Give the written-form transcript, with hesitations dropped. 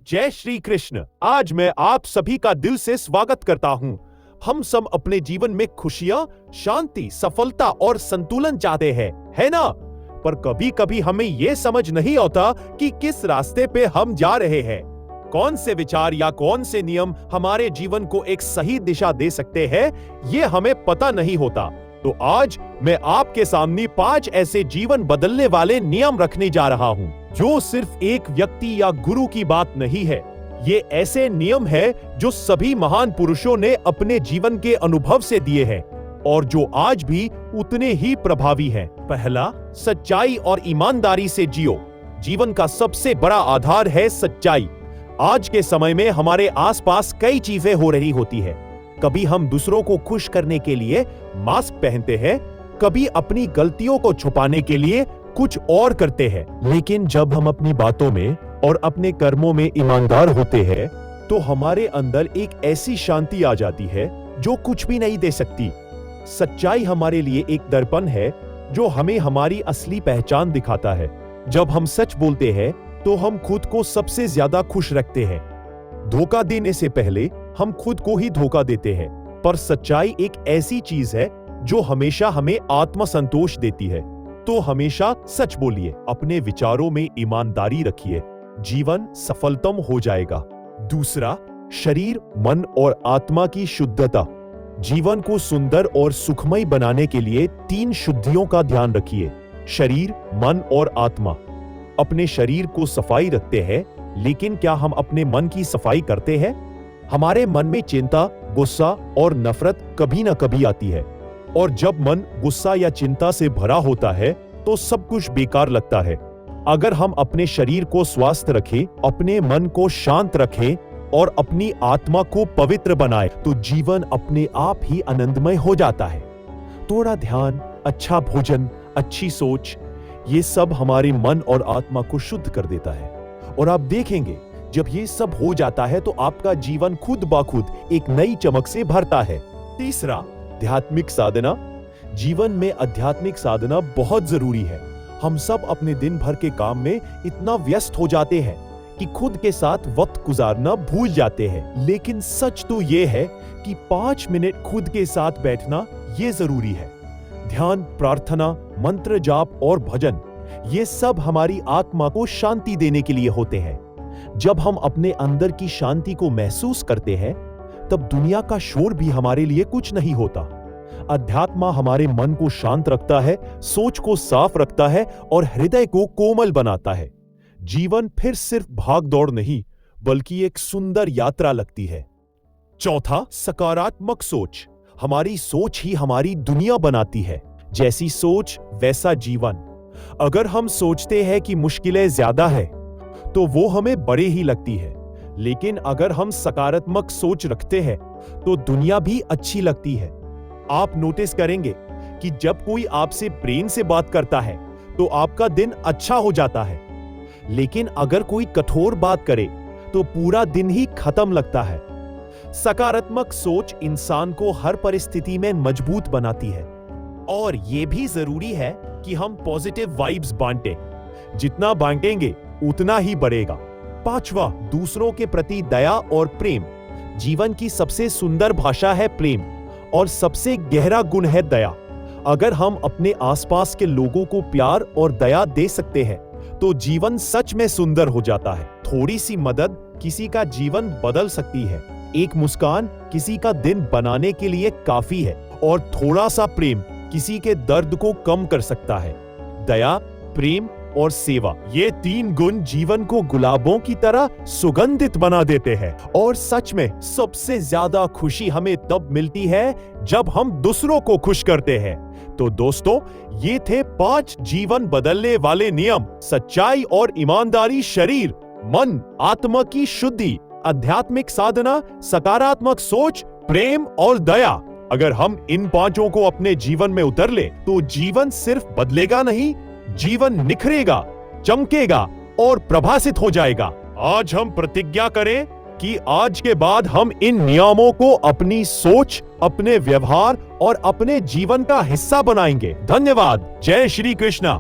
जय श्री कृष्ण। आज मैं आप सभी का दिल से स्वागत करता हूँ। हम सब अपने जीवन में खुशियाँ, शांति, सफलता और संतुलन चाहते हैं, है ना? पर कभी कभी हमें ये समझ नहीं आता कि किस रास्ते पे हम जा रहे हैं। कौन से विचार या कौन से नियम हमारे जीवन को एक सही दिशा दे सकते हैं, ये हमें पता नहीं होता। तो आज मैं आपके सामने 5 ऐसे जीवन बदलने वाले नियम रखने जा रहा हूँ, जो सिर्फ एक व्यक्ति या गुरु की बात नहीं है। ये ऐसे नियम है जो सभी महान पुरुषों ने अपने जीवन के अनुभव से दिए हैं और जो आज भी उतने ही प्रभावी हैं। पहला, सच्चाई और ईमानदारी से जियो। जीवन का सबसे बड़ा आधार है सच्चाई। आज के समय में हमारे आसपास कई चीजें हो रही होती है। कभी हम दूसरों को खुश करने के लिए मास्क पहनते हैं, कभी अपनी गलतियों को छुपाने के लिए कुछ और करते हैं। लेकिन जब हम अपनी बातों में और अपने कर्मों में ईमानदार होते हैं, तो हमारे अंदर एक ऐसी शांति आ जाती है जो कुछ भी नहीं दे सकती। सच्चाई हमारे लिए एक दर्पण है जो हमें हमारी असली पहचान दिखाता है। जब हम सच बोलते हैं तो हम खुद को सबसे ज्यादा खुश रखते हैं। धोखा देने से पहले हम खुद को ही धोखा देते हैं। पर सच्चाई एक ऐसी चीज है जो हमेशा हमें आत्मसंतोष देती है। तो हमेशा सच बोलिए, अपने विचारों में ईमानदारी रखिए, जीवन सफलतम हो जाएगा। दूसरा, शरीर, मन और आत्मा की शुद्धता। जीवन को सुंदर और सुखमय बनाने के लिए 3 शुद्धियों का ध्यान रखिए: शरीर, मन और आत्मा। अपने शरीर को सफाई रखते हैं, लेकिन क्या हम अपने मन की सफाई करते हैं? हमारे मन में चिंता, गुस्सा और नफरत कभी ना कभी आती है, और जब मन गुस्सा या चिंता से भरा होता है तो सब कुछ बेकार लगता है। अगर हम अपने शरीर को स्वस्थ रखें, अपने मन को शांत रखें और अपनी आत्मा को पवित्र बनाएं, तो जीवन अपने आप ही आनंदमय हो जाता है। थोड़ा ध्यान, अच्छा भोजन, अच्छी सोच, ये सब हमारे मन और आत्मा को शुद्ध कर देता है। और आप देखेंगे, जब ये सब हो जाता है तो आपका जीवन खुद ब खुद एक नई चमक से भरता है। तीसरा, आध्यात्मिक साधना। जीवन में आध्यात्मिक साधना बहुत जरूरी है। हम सब अपने दिन भर के काम में इतना व्यस्त हो जाते हैं कि खुद के साथ वक्त गुजारना भूल जाते हैं। लेकिन सच तो ये है कि 5 मिनट खुद के साथ बैठना ये जरूरी है। ध्यान, प्रार्थना, मंत्र जाप और भजन, ये सब हमारी आत्मा को शांति देने के लिए होते हैं। जब हम अपने अंदर की शांति को महसूस करते हैं, तब दुनिया का शोर भी हमारे लिए कुछ नहीं होता। अध्यात्म हमारे मन को शांत रखता है, सोच को साफ रखता है और हृदय को कोमल बनाता है। जीवन फिर सिर्फ भाग दौड़ नहीं, बल्कि एक सुंदर यात्रा लगती है। चौथा, सकारात्मक सोच। हमारी सोच ही हमारी दुनिया बनाती है। जैसी सोच वैसा जीवन। अगर हम सोचते हैं कि मुश्किलें ज्यादा है, तो वो हमें बड़े ही लगती है। लेकिन अगर हम सकारात्मक सोच रखते हैं, तो दुनिया भी अच्छी लगती है। आप नोटिस करेंगे कि जब कोई आपसे प्रेम से बात करता है, तो आपका दिन अच्छा हो जाता है। लेकिन अगर कोई कठोर बात करे, तो पूरा दिन ही खत्म लगता है। सकारात्मक सोच इंसान को हर परिस्थिति में मजबूत बनाती है। और यह भी जरूरी है कि हम पॉजिटिव वाइब्स बांटें। जितना बांटेंगे उतना ही बढ़ेगा। पांचवा, दूसरों के प्रति दया और प्रेम। जीवन की सबसे सुंदर भाषा है प्रेम और सबसे गहरा गुण है दया। अगर हम अपने आसपास के लोगों को प्यार और दया दे सकते हैं, तो जीवन सच में सुंदर हो जाता है। थोड़ी सी मदद किसी का जीवन बदल सकती है। एक मुस्कान किसी का दिन बनाने के लिए काफी है, और थोड़ा सा प्रेम किसी के दर्द को कम कर सकता है। दया, प्रेम और सेवा, ये 3 गुण जीवन को गुलाबों की तरह सुगंधित बना देते हैं। और सच में सबसे ज्यादा खुशी हमें तब मिलती है जब हम दूसरों को खुश करते हैं। तो दोस्तों, ये थे 5 जीवन बदलने वाले नियम। सच्चाई और ईमानदारी, शरीर, मन, आत्मा की शुद्धि, आध्यात्मिक साधना, सकारात्मक सोच, प्रेम और दया। अगर हम इन 5 को अपने जीवन में उतर ले, तो जीवन सिर्फ बदलेगा नहीं, जीवन निखरेगा, चमकेगा और प्रभासित हो जाएगा। आज हम प्रतिज्ञा करें कि आज के बाद हम इन नियमों को अपनी सोच, अपने व्यवहार और अपने जीवन का हिस्सा बनाएंगे। धन्यवाद। जय श्री कृष्णा।